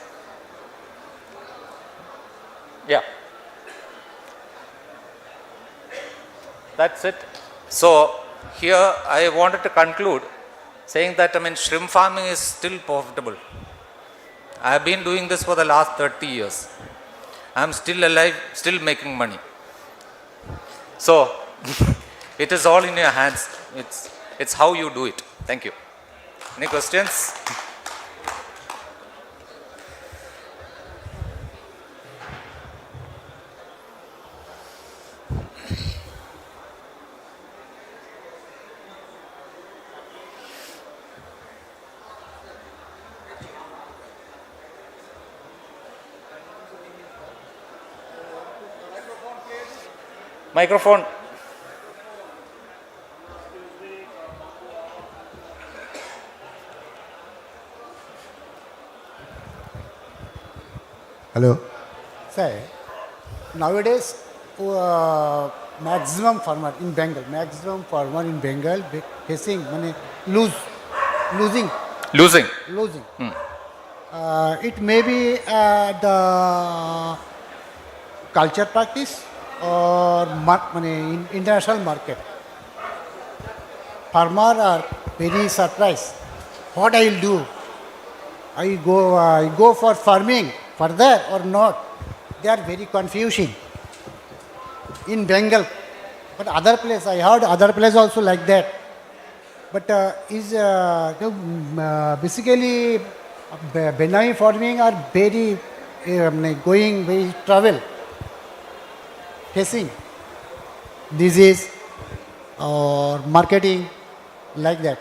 Yeah. That's it. So here I wanted to conclude saying that shrimp farming is still profitable. I have been doing this for the last 30 years. I am still alive, still making money. So it is all in your hands. It's how you do it. Thank you. Any questions? Microphone. Hello. Sir, nowadays maximum farmer in Bengal facing losing. It may be the culture practice or in international market. Farmer are very surprised. What I will do? I go for farming further or not? They are very confusing in Bengal. But other place, I heard other place also like that. But basically Bengali farming are very going very travel, facing disease or marketing like that.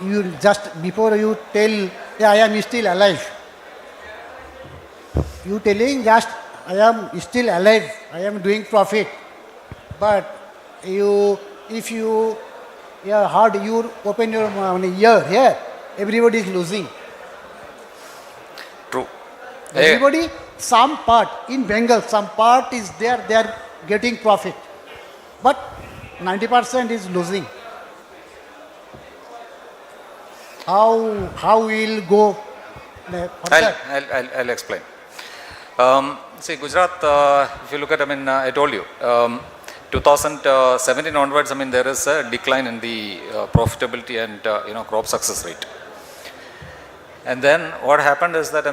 You just before you tell, yeah, I am still alive. You telling just I am still alive, I am doing profit. But if you hard, you open your ear here, everybody is losing. True. Everybody, some part in Bengal, some part is there, they are getting profit. But 90% is losing. How we'll go further? I'll explain. See, Gujarat, if you look at, I told you, 2017 onwards, there is a decline in the profitability and, crop success rate. And then what happened is that,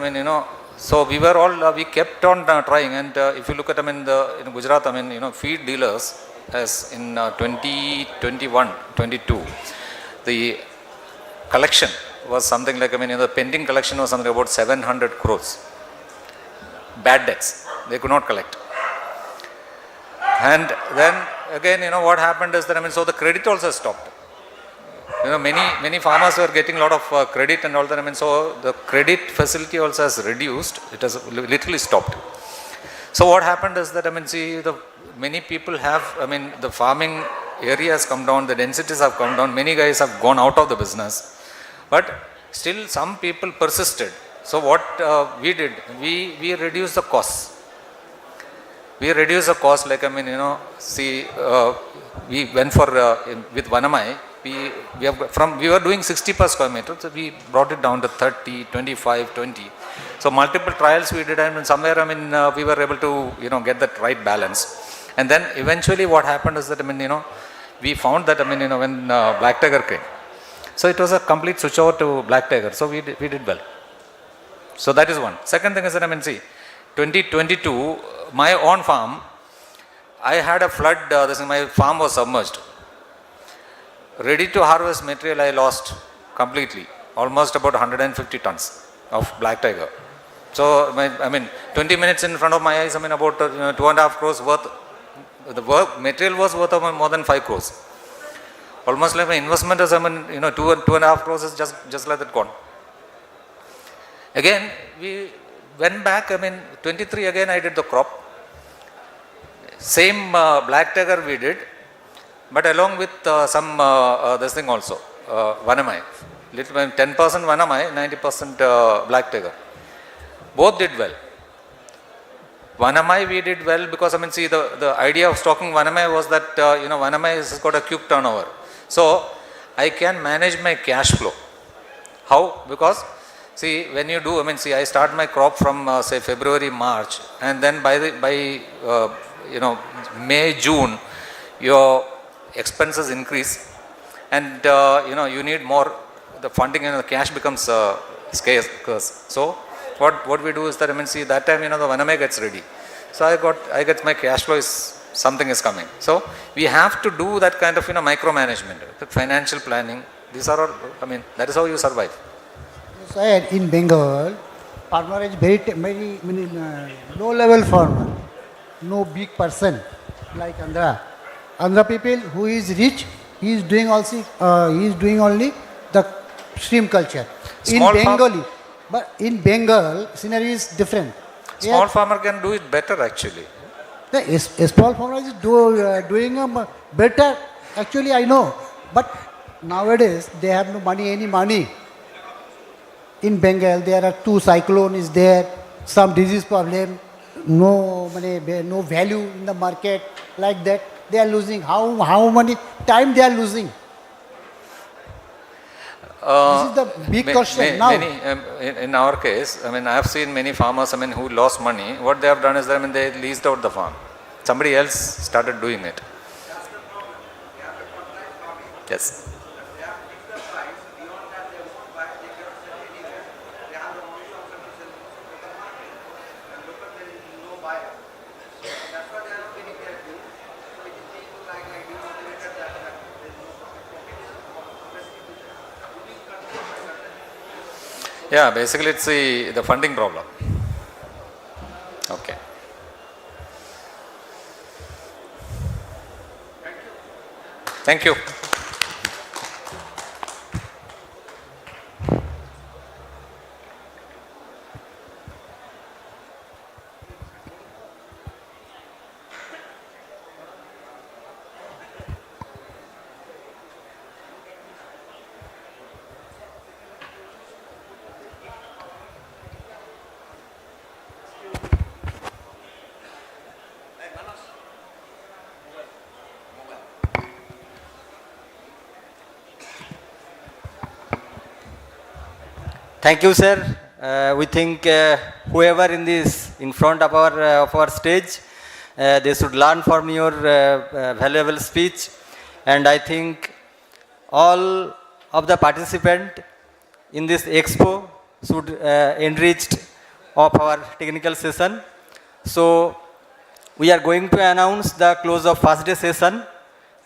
so we were all, we kept on trying, and if you look at, in Gujarat, feed dealers, as in 2021-22, the collection was something like, the pending collection was something about 700 crores. Bad debts, they could not collect. And then again, what happened is that, so the credit also stopped. Many farmers were getting a lot of credit and all that, so the credit facility also has reduced, it has literally stopped. So what happened is that, many people have, the farming area has come down, the densities have come down, many guys have gone out of the business. But still some people persisted. So what we did, we reduced the costs. We reduced the cost, like, we went for, with Vanamai, we were doing 60 per square meter, so we brought it down to 30, 25, 20. So multiple trials we did, and somewhere, we were able to, get that right balance. And then eventually what happened is that, we found that, when Black Tiger came, so it was a complete switch over to Black Tiger. So we did well. So that is one. Second thing is that, 2022, my own farm, I had a flood, my farm was submerged. Ready to harvest material I lost completely, almost about 150 tons of Black Tiger. So, 20 minutes in front of my eyes, about 2.5 crores worth, the material was worth more than 5 crores. Almost like my investment is, I mean, 2.5 crores is just like that gone. Again, we went back, I mean, 23 again I did the crop. Same black tiger we did, but along with some this thing also, vanamai. Little 10% vanamai, 90% black tiger. Both did well. Vanamai we did well because, I mean, see, the idea of stocking vanamai was that, vanamai has got a quick turnover. So, I can manage my cash flow. How? Because, see, when you do, I mean, see, I start my crop from, say, February, March, and then by May, June, your expenses increase, and, you need more, the funding and the cash becomes scarce. So, what we do is that, I mean, see, that time, the vanamai gets ready. So, I get my cash flow is, something is coming. So, we have to do that kind of, micromanagement, financial planning. These are all, I mean, that is how you survive. Sir, in Bengal, farmer is very low level farmer, no big person like Andhra. Andhra people who is rich, he is doing only the stream culture. Small in Bengali, but in Bengal, scenario is different. Small farmer can do it better actually. The small farmer is doing better. Actually, I know, but nowadays they have no any money. In Bengal, there are 2 cyclones there, some disease problem, no money, no value in the market, like that. They are losing. How many time they are losing? This is the big question now. In our case, I mean, I have seen many farmers, I mean, who lost money. What they have done is that, I mean, they leased out the farm. Somebody else started doing it. Yes. Yeah, basically it's the funding problem. Okay. Thank you. Thank you, sir. We think whoever in front of our stage, they should learn from your valuable speech, and I think all of the participants in this expo should enriched of our technical session. So we are going to announce the close of first day session,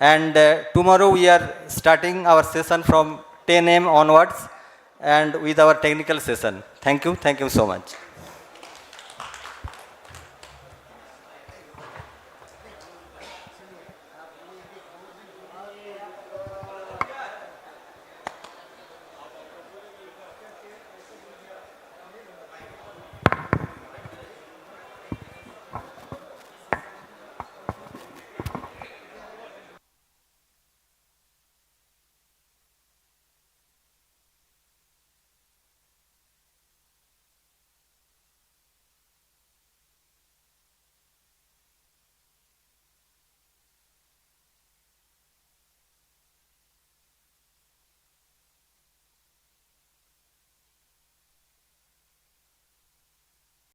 and tomorrow we are starting our session from 10 a.m. onwards and with our technical session. Thank you so much.